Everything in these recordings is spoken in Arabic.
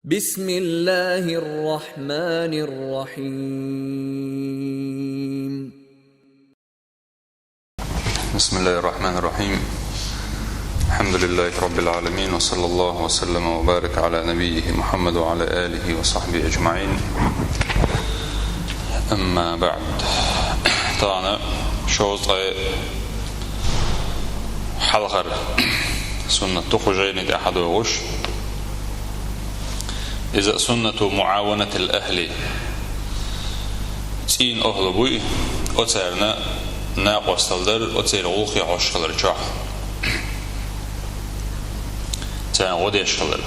بسم الله الرحمن الرحيم. بسم الله الرحمن الرحيم. الحمد لله رب العالمين، وصلى الله وسلم وبارك على نبيه محمد وعلى آله وصحبه أجمعين. أما بعد، طبعا شوط حلقة سنة تخجين أحد وغش إذا سنة معاونة الأهل تين أهل بوي أترنا ناقص تلدر أتر غوخي عشقلر جاح تان غودي عشقلر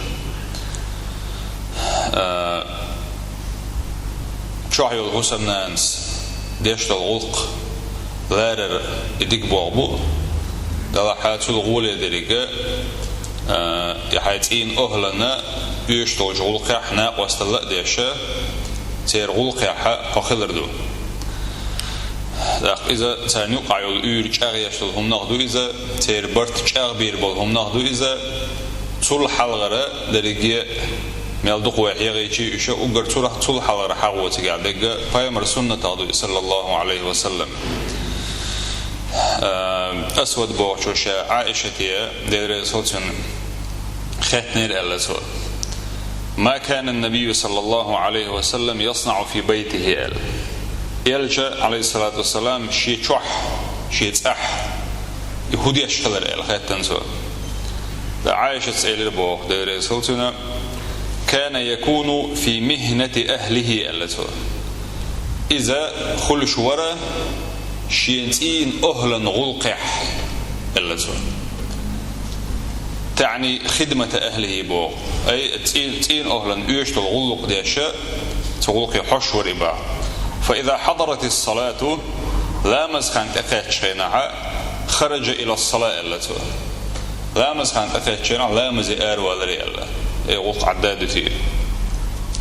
جاح يلغسم نانس ديشت الغلق لارر إديك بوغبو دلا حياتو الغولي دريقة يحيتين أهلنا يشتغل غلقة حنا وستلا ديشة تير غلقة حق قخلردو إذا تانيو قايل يرجع يشتغلهم ناخدو إذا تير برت جاغ بيربلهم ناخدو إذا طول حلقة درجة مالدق وحيغيشي إيش وقر طول حلقة حقوتي قاعد دقة فيمر سنة تعدو صلى الله عليه وسلم. أسود بوشوشة عائشة دير صوتن ختنير ألسو ما كان النبي صلى الله عليه وسلم يصنع في بيته يلجأ عليه الصلاة والسلام شيء شح شيء تأح يهودي أشتغل ختن سو عائشة سئل بوه دير صوتنا كان يكون في مهنة أهله ألسو إذا خلش ورا شينتين أهلا غلقح ألسو تعني خدمة أهله بوغ أي تين أهلا يشتغل غلق ديشاء تغلق حشو ربا. فإذا حضرت الصلاة لامز خانت أكاد شينها خرج إلى الصلاة التي لامز خانت أكاد شينها لامز آروا ذري الله أي غلق عداد فيه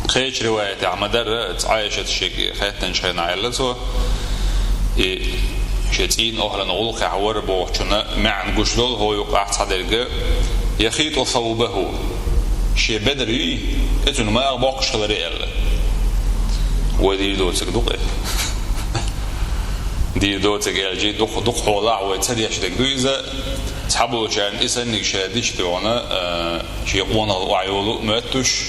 خيش رواية عمدر عايشة الشيكي خيتن شينها التي شتين أهلا غلق عور بوغ شنا معن قشلول هو يقع صدرقه يخيط ثوبه شي بدري اتن ما أغباقش خلري الله ودي دوتك دقه دي دوتك الجي دق حولا ويتسريش دك دو إذا تحبلو كان إسانيك شاديش دوانا شي قوانا وعيولو ماتوش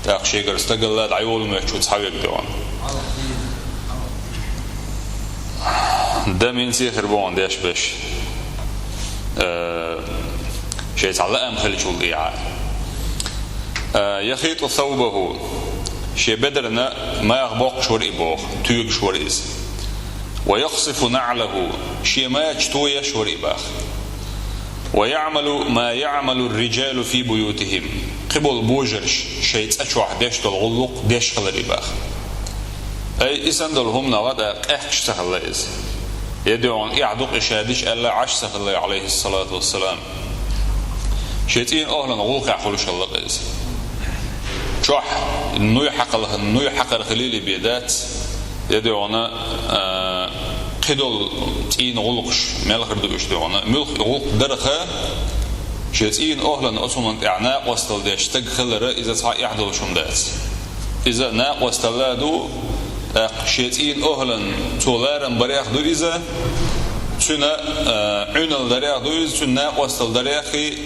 تاق شي قرستقل عيولو ماتشو تحبيك دوانا ده من سيخر بوان ديش بش شيء تعلق مخلي شو الإيعاء يخيط ثوبه شيء بدرنا ما يغبق شور إبوخ تيج شور إز ويقصف نعله شيء ما يجتوي شور إباخ ويعمل ما يعمل الرجال في بيوتهم قبل بوجرش شيء تأشوح ديش تلغلق ديش خلر إباخ أي إسان دلهم نغدا أحكش تخلى إز يدعون يعدق إشادش ألا عش تخلى عليه الصلاة والسلام شيئين أهلا غلق عقلوش الله قيس شوح النوي حق الخليل بيدات يدعونا قدل تين غلقش مالخر دوش دعونا غلق درخة شيئين أهلا أصلا إعناق وستل ديش تقخلر إذا صحيح يحضر شمدات إذا ناق وستلادو شيئين أهلا تولارن بريخ دو إذا تنا عنل دريخ دو إذا تنا وستل دريخي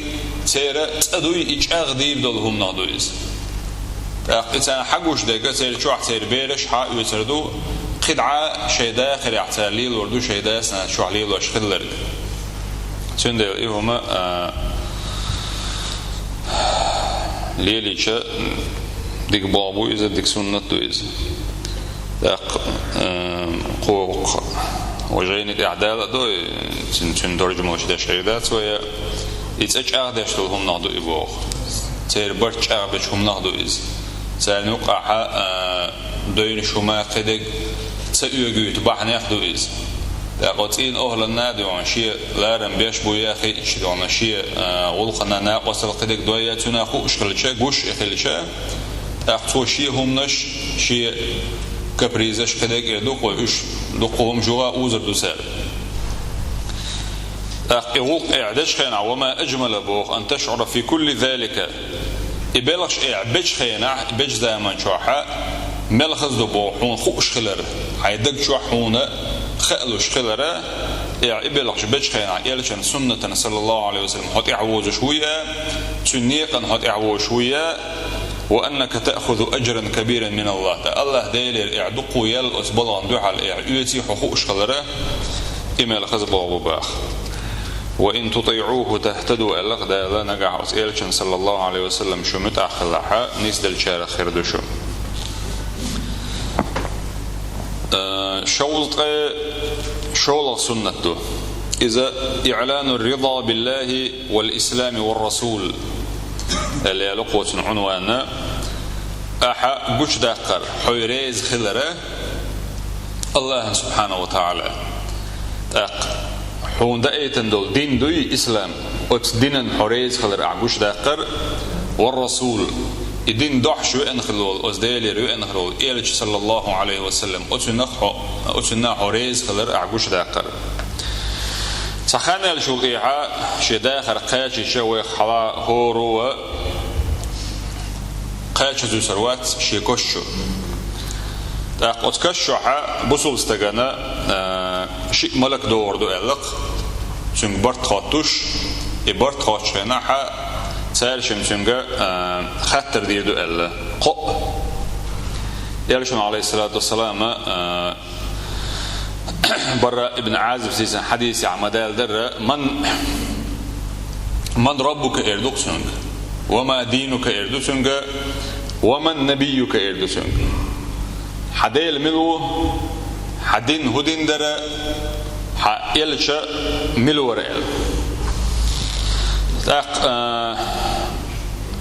سيرة تدوي إجاغ ديب دلهم نادويز إنسان حقوش دقة سير شو حسير بيرش حق ويسردو قدعة شيء داخل يعتليل وردو شيء داسنا شو عليل وش خلرد سند إيهما ليلي شا ديك بابو إذا ديك سنة دويز قوق وجين الإعدال دو تندرجم وش ده شيء داس ويا إتش أعدش لهم نهضو إبوخ تير برش أعدش هم نهضو إز سألنوقع دوين شما قدق سأيوغيت بحن يخدو إز قطين أهل النادي وعن شيء لارن بيش بوياخي إشدونا شيء غلقنا ناقص القدق دوياتنا خو إشخلشا قوش إخلشا أخطو شيء هم نش شيء كبريزش قدق يدوق وإش دوقهم جوا أوزر دوسار يغلق إعداش خينا وما أجمل بوخ أن تشعر في كل ذلك إبلغش بيج خينا بيج زمان شوحة ملخص دبوحون خوش خلر هيدق شوحون خلوش خلره إبلغش بيج خينا يلشن سنة صلى الله عليه وسلم هات إعوز شوية سنيقا هات إعوز شوية وأنك تأخذ أجرا كبيرا من الله الله دايل إعدقو يل أسبلغ ندوح على إعيوتي خوش خلره إما لخز بابو باخ وإن تطيعوه تهتدوا ألق دا نجح أسئلة صلى الله عليه وسلم شو متأخلها نسدل شارع خير دشو شولق سنته إذا إعلان الرضا بالله والإسلام والرسول اللي لقوة عنوانا أحا قش داقر حيريز خلره الله سبحانه وتعالى حون دايتن دول دين دوي إسلام أت دينن حريز خلر أعجوش داقر والرسول الدين دحشو أنخلول أزدالي رو أنخلول إلش صلى الله عليه وسلم أتنا حريز خلر أعجوش داقر سخانة الشوقيعة شداخر قاچي شوي خلا هورو قاچي زو سروات شيكوشو أتكشوا بصول استجانا شيء ملك دور دو ألق سنج برت خاتوش برت خاتش هنا سالشم سنجا خطر دير دو أل قو يالشون عليه الصلاة والسلام برا ابن عازف سيسن حديث عمدال در من ربك إردوك سنج وما دينك إردو سنج ومن نبيك إردو سنج حديل ملو حدين هدين درا حيلشا ملو رأل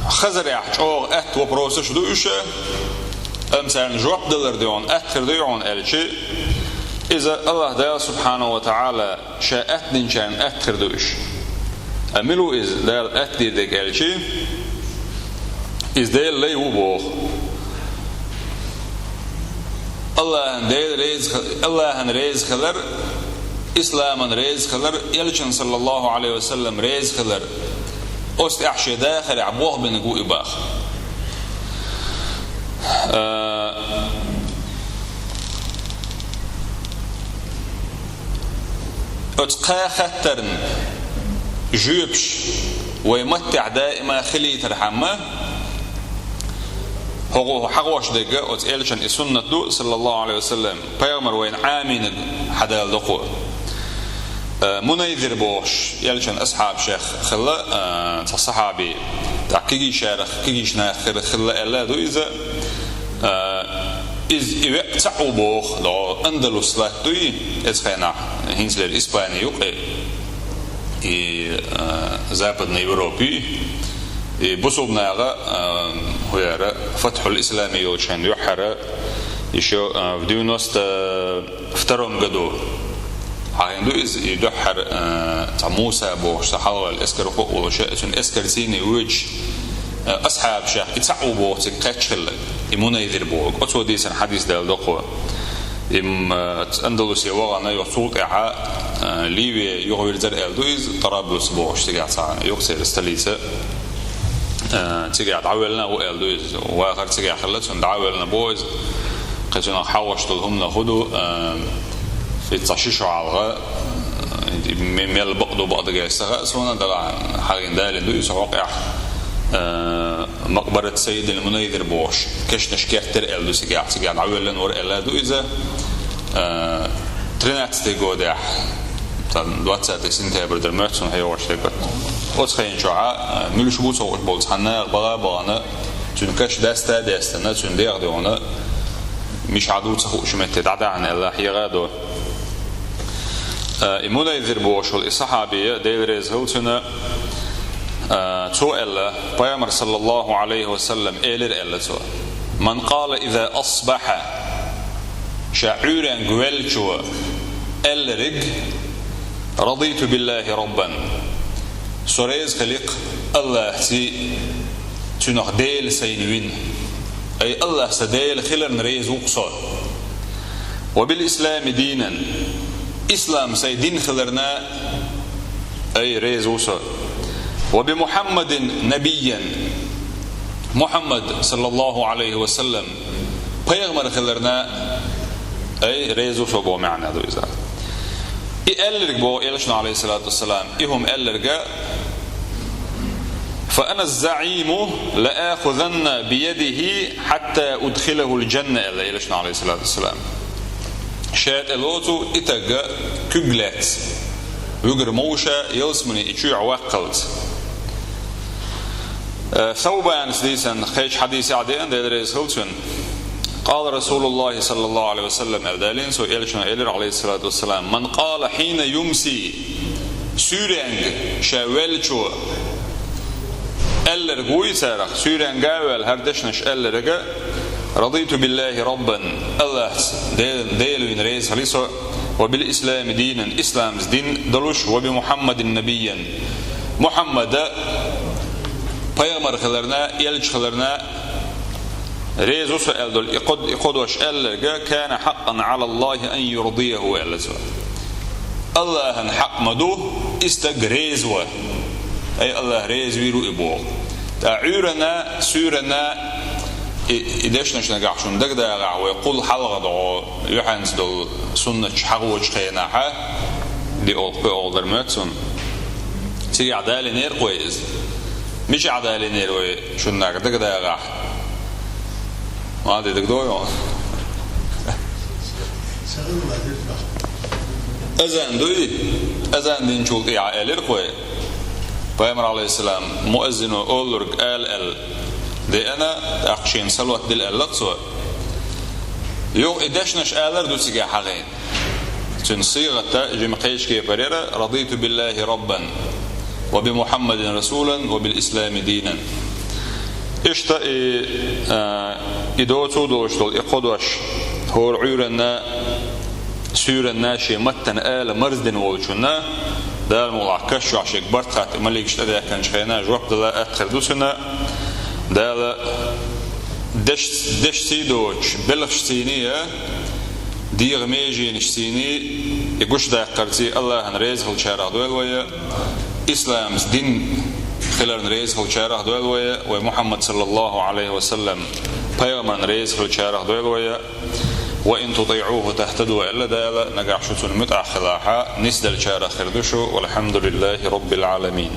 خزر يحجوغ وبروسش دوشة أمثال جواب دلر ديون أكثر ديون ألشي إذا الله ديال سبحانه وتعالى شاء أتنين شان أكثر دوش أملو إذ ديال أتدي ديك ألشي إذ ديال لي وبوغ الله ريز خلر إسلام ريز خلر يلشن صلى الله عليه وسلم ريز خلر أست أحشي داخل عبوه بنقو إباخ أتقى خطرن جيبش ويمتع دائما خلي ترحمه هو حقوش دقة وتقلشن السنة دو صلى الله عليه وسلم بيغمر وين عامين حدا لقوه منيذر بوش يلشن أصحاب شيخ خلا صحابي تحكي شارخ كي شناخر خلا إلا دو إذا إذ يقطعوا بوخ لو أندلس لا دوي إسخنا هنسل الإسباني يقع زابدنا أوروبي بصوبنا هو فتح الإسلامي وشان يحرى يشو بدون نست افترهم قدو عندو إز يدحر موسى بوش صحوا الإسكر فوق وشاء سن إسكر سيني وجه أصحاب شيخ يتسعوا بوش تكتشل يمونا يذير بوش أتوا دي سن حديث دال دقوة إم أندلس يوغانا يصوت إعاء ليبيا يغوير زر إلدو إز طرابلس بوش تقع صعنا يغسر استليسة تيجي عداولنا وقالوا وآخر تيجي خلتهم دعاولنا بوز قلتنا حوشت لهم ناخدوا في تصشيشوا على الغاء ميل بقدو بعض جايسها سونا دلع حاجين دال دويس واقع مقبرة سيد المنيذر بوش كش نشكيح ترقل دويس تيجي عداولنا ورقلا دويزة ترينات تيجو داح دوات ساعة سنتها بردر مرتون هي وش تقول وتخين شعاع ملوش بوس وش بولس حنا بغا تنكش داستا تندير دونا مش عدو تخو شمت دعدا عن الله يغادو إمونا يذير بوش والصحابية ديل ريز هوتنا تو إلا بيامر صلى الله عليه وسلم إلر إلا تو من قال إذا أصبح شعورا قوالشوا إلرق رضيت بالله ربا سوريز خلق الله سي تنخ ديل سينوين أي الله سديل خلر نريز وقصار وبالإسلام دينا إسلام سيدين خلرنا أي ريز وقصار وبمحمد نبيا Muhammad sallallahu aleyhi ve sellem peygamberlerine rezu sobo ma'na doyza. Ellerge bo elşna aleyhissalatu vesselam ihum ellerge فأنا الزعيم لآخذن بيده حتى أدخله الجنة elşna aleyhissalatu vesselam. Şayet elotu itaga küglet ويقر موشا يلسمني يشوع وقلت ثوبان سديسا خيش حديث عديان ديدريز هلتون قال رسول الله صلى الله عليه وسلم الدالين سو إلشنا إلر عليه الصلاة والسلام من قال حين يمسي سورينغ شاولشو ألر قوي سارخ سورينغ قاول هردشنش ألرق رضيت بالله ربا الله ديلوين ريز خليصو وبالإسلام دينا إسلام دين دلوش وبمحمد نبيا محمد پیغمبرlerine elçilerine rezu sualdol iqodosh ellerge kana haqqan ala Allah an yurdiyahu elzu Allah'ın haqmadu istagrezwa ay Allah rezviru ibo ta'urana surana ideshna gahshun dagda wa yaqul halqada yuhans dol sunnah haqwaj qiyanaha li older mötsun sig adale ner qoyes مش عدالة نيروي شو الناقة دقدا يا غاح ما أدري دقدوي أذان دوي أذان دين شو إياه إليرقوي بيامر عليه السلام مؤذن أولرق ال دي أنا أقشين سلوات دل اللقصة يو إدشنش آلر دو سيجا حقين تن صيغة جمقيش كي بريرة رضيت بالله ربا وبمحمد رسولا وبالإسلام دينا إشتا إدوتو دوشتل إقودوش هو عيرنا سورنا شي متن آل مرزدن والشنا دار ملاكش وعشيك برتقات مليكش تدى كان شخينا جواب دلا أدخل دوسنا دال دش سيدوش بلغش سينية ديغ ميجي نشتيني يقوش دا قرتي الله هنريز خلشارة دوالوية إسلام دين خلال رئيس خلشارة دوالوية ومحمد صلى الله عليه وسلم بيغمان رئيس خلشارة دوالوية وإن تطيعوه تهتدوا إلا دالا نقع شتون متأخلاحا نسدل شارة خردشو والحمد لله رب العالمين.